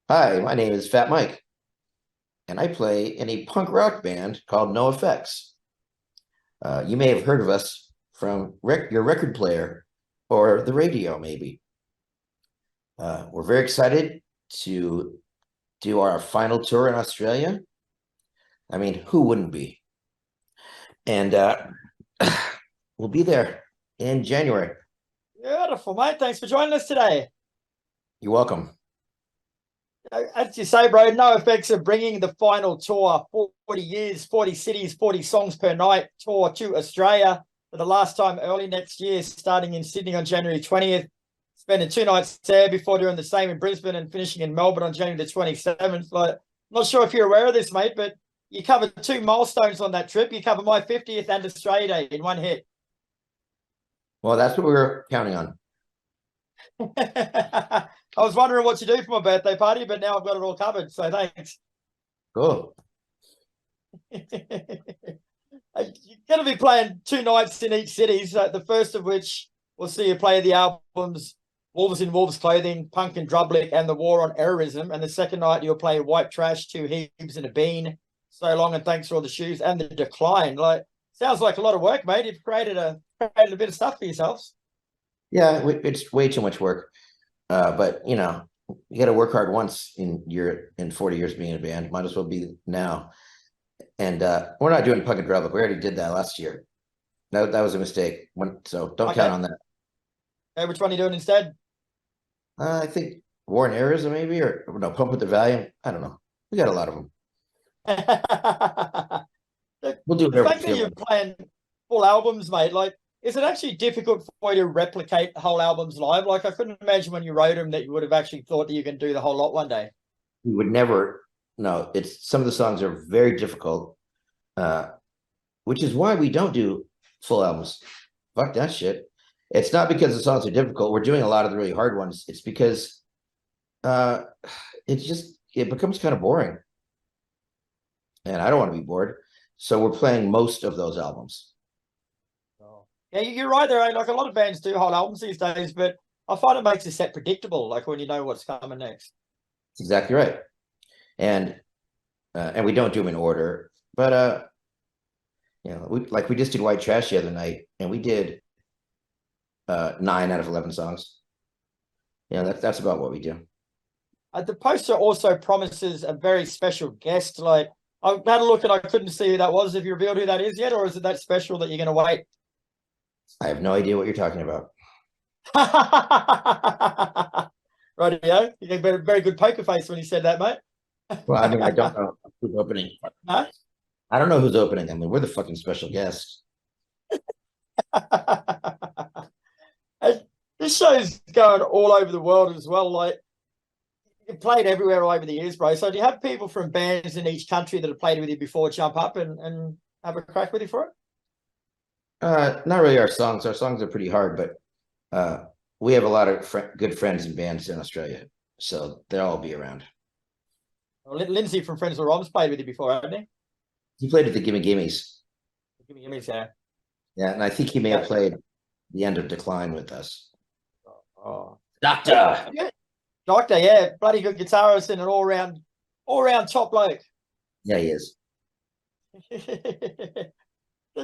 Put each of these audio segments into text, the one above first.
Hi, my name is Fat Mike, and I play in a punk rock band called NOFX. You may have heard of us from your record player or the radio, maybe. We're very excited to do our final tour in Australia. I mean, who wouldn't be? And we'll be there in January. Beautiful, mate. Thanks for joining us today. You're welcome. As you say, bro, NOFX are bringing the final tour, 40 years, 40 cities, 40 songs per night tour to Australia for the last time early next year, starting in Sydney on January 20th, spending 2 nights there before doing the same in Brisbane and finishing in Melbourne on January the 27th. Like, not sure if you're aware of this, mate, but you covered two milestones on that trip. You covered my 50th and Australia Day in one hit. Well, that's what we were counting on. I was wondering what to do for my birthday party, but now I've got it all covered. So thanks. Cool. You're going to be playing 2 nights in each city. So the first of which we'll see you play the albums Wolves in Wolves Clothing, Punk and Drublick, and The War on Errorism. And the second night you'll play White Trash, Two Heaves and a Bean, So Long and Thanks for All the Shoes, and The Decline. Like, sounds like a lot of work, mate. You've created a bit of stuff for yourselves. Yeah, it's way too much work. But you got to work hard once in 40 years being in a band. Might as well be now. And we're not doing Pug and Drublick. We already did that last year. That was a mistake. So don't count on that. Hey, which one are you doing instead? I think War and Errors maybe, or no, Pump with the Valium. I don't know. We got a lot of them. We'll do The whatever we fact that feel you're like. playing full albums, mate, like, is it actually difficult for you to replicate whole albums live? Like, I couldn't imagine when you wrote them that you would have actually thought that you can do the whole lot one day. We would never. No, it's some of the songs are very difficult, uh, which is why we don't do full albums. Fuck that shit. It's not because the songs are difficult. We're doing a lot of the really hard ones. It's because uh, it becomes kind of boring, and I don't want to be bored. So we're playing most of those albums. Oh. Yeah, you're right there. Eh? Like, a lot of bands do whole albums these days, but I find it makes the set predictable, like when you know what's coming next. That's exactly right. And we don't do them in order. But we just did White Trash the other night, and we did 9 out of 11 songs. That's about what we do. The poster also promises a very special guest. Like, I had a look and I couldn't see who that was. Have you revealed who that is yet, or is it that special that you're going to wait? I have no idea what you're talking about. Right, yeah. You got a very good poker face when you said that, mate. Well, I mean, I don't know who's opening. No? I don't know who's opening. I mean, we're the fucking special guests. This show's going all over the world as well. Like, you've played everywhere all over the years, bro. So do you have people from bands in each country that have played with you before jump up and have a crack with you for it? Not really our songs. Our songs are pretty hard, but we have a lot of good friends and bands in Australia, so they'll all be around. Well, Lindsay from Friends with Rob's played with you before, hasn't he? He played at the Gimme Gimmes. Give me a Yeah, and I think he may have played the end of Decline with us. Oh. Doctor. Yeah. Doctor, yeah, bloody good guitarist and an all round top bloke. Yeah, he is. Do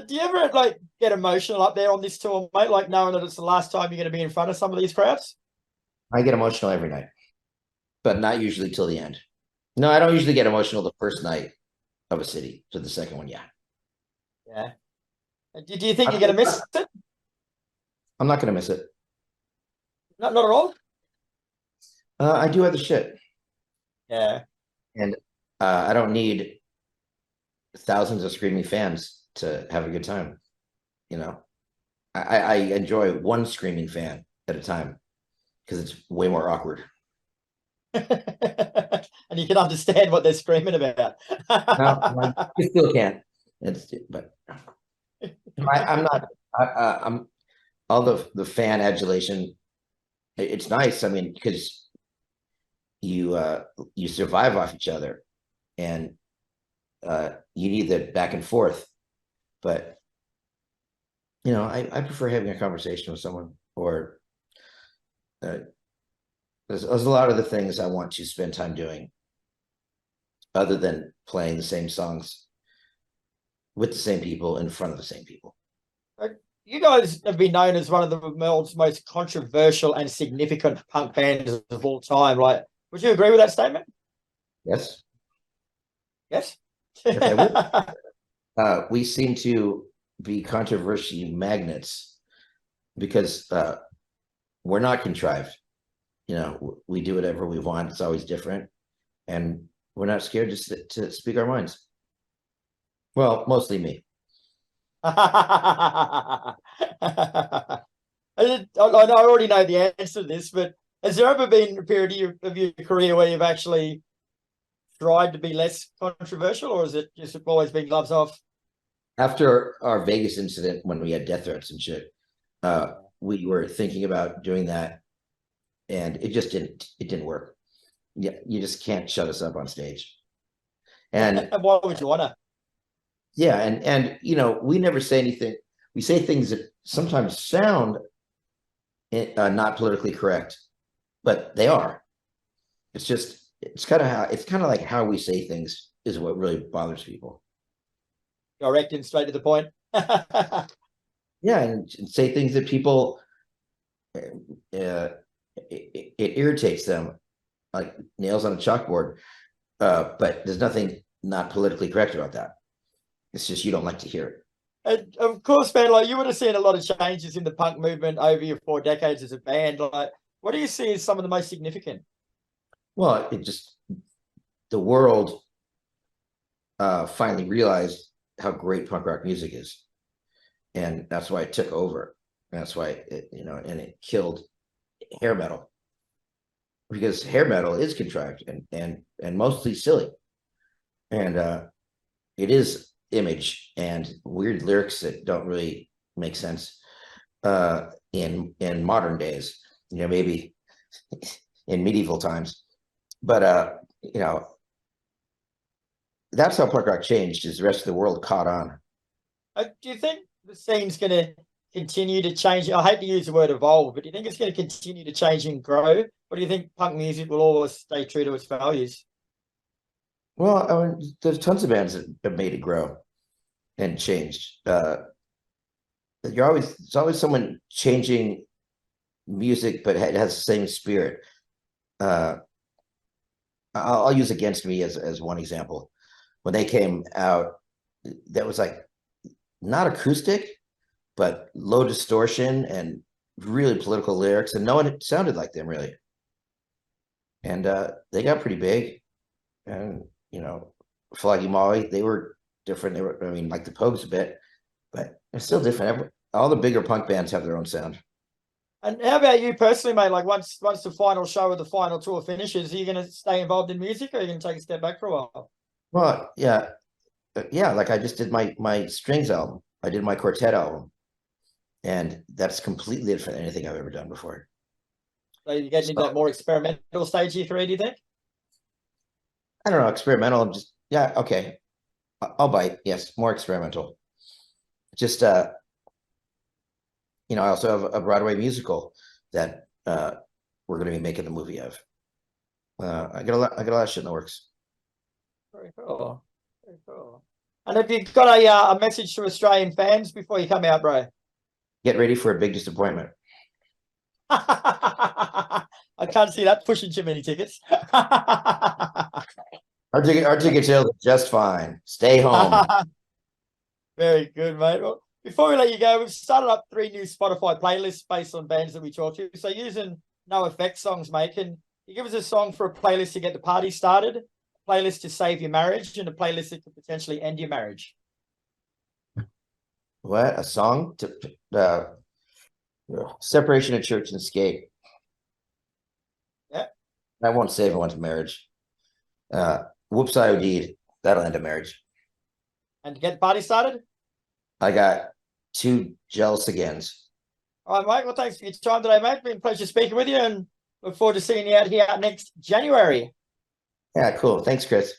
you ever like get emotional up there on this tour, mate? Like knowing that it's the last time you're going to be in front of some of these crowds? I get emotional every night, but not usually till the end. No, I don't usually get emotional the first night of a city. To the second one, yeah. Yeah. Do you think you're going to miss it? I'm not going to miss it. Not at all. I do other shit, Yeah. and I don't need thousands of screaming fans to have a good time. You know, I enjoy one screaming fan at a time because it's way more awkward. And you can understand what they're screaming about. No, I still can't. But I'm not. I'm all the fan adulation. It's nice. I mean, because you survive off each other, and you need the back and forth. But I prefer having a conversation with someone, or There's a lot of the things I want to spend time doing other than playing the same songs with the same people in front of the same people. You guys have been known as one of the world's most controversial and significant punk bands of all time. Like, would you agree with that statement? Yes. Yes. Yes, I would. We seem to be controversy magnets because we're not contrived. You know, we do whatever we want. It's always different, and we're not scared to speak our minds. Well, mostly me. I already know the answer to this, but has there ever been a period of your career where you've actually tried to be less controversial, or is it just always been gloves off? After our Vegas incident, when we had death threats and shit, we were thinking about doing that, and it just didn't work. Yeah, you just can't shut us up on stage. And why would you want to? yeah, and you know, we never say anything. We say things that sometimes sound not politically correct, but they are. It's kind of like how we say things is what really bothers people. Direct and straight to the point. Yeah, and say things that people it irritates them like nails on a chalkboard. But there's nothing not politically correct about that. It's just you don't like to hear it. And of course, man, like you would have seen a lot of changes in the punk movement over your 4 decades as a band. Like, what do you see as some of the most significant? Well, it just the world finally realized how great punk rock music is, and that's why it took over. And that's why and it killed hair metal because hair metal is contrived and mostly silly, and it is image and weird lyrics that don't really make sense in modern days. Maybe in medieval times, but that's how punk rock changed. Is the rest of the world caught on? Do you think the scene's going to continue to change? I hate to use the word evolve, but do you think it's going to continue to change and grow? Or do you think punk music will always stay true to its values? Well, I mean, there's tons of bands that have made it grow and changed. There's always someone changing music, but it has the same spirit. I'll use Against Me as one example. When they came out, that was like not acoustic, but low distortion and really political lyrics, and no one sounded like them really. And they got pretty big, and Floggy Molly, they were different. They were, I mean, like the Pogues a bit, but they're still different. All the bigger punk bands have their own sound. And how about you personally, mate? Like once the final show or the final tour finishes, are you going to stay involved in music, or are you going to take a step back for a while? Well, yeah, like I just did my strings album. I did my quartet album, and that's completely different than anything I've ever done before. So you're getting into that more experimental stage here, do you think? I don't know, experimental. Just yeah, okay. I'll bite. Yes, more experimental. Just I also have a Broadway musical that we're going to be making the movie of. I got a lot of shit in the works. Very cool. Very cool. And have you got a message to Australian fans before you come out, bro? Get ready for a big disappointment. I can't see that pushing too many tickets. Our ticket sales are just fine. Stay home. Very good, mate. Well, before we let you go, we've started up 3 new Spotify playlists based on bands that we talk to. So using NOFX songs, mate, can you give us a song for a playlist to get the party started, a playlist to save your marriage, and a playlist that could potentially end your marriage? What? A song to separation of church and skate. Yeah. That won't save anyone's marriage. Whoops, I OD'd. That'll end a marriage. And to get the party started? I got 2 jealous agains. All right, mate. Well, thanks for your time today, mate. Been a pleasure speaking with you, and look forward to seeing you out here next January. Yeah, cool. Thanks, Kris.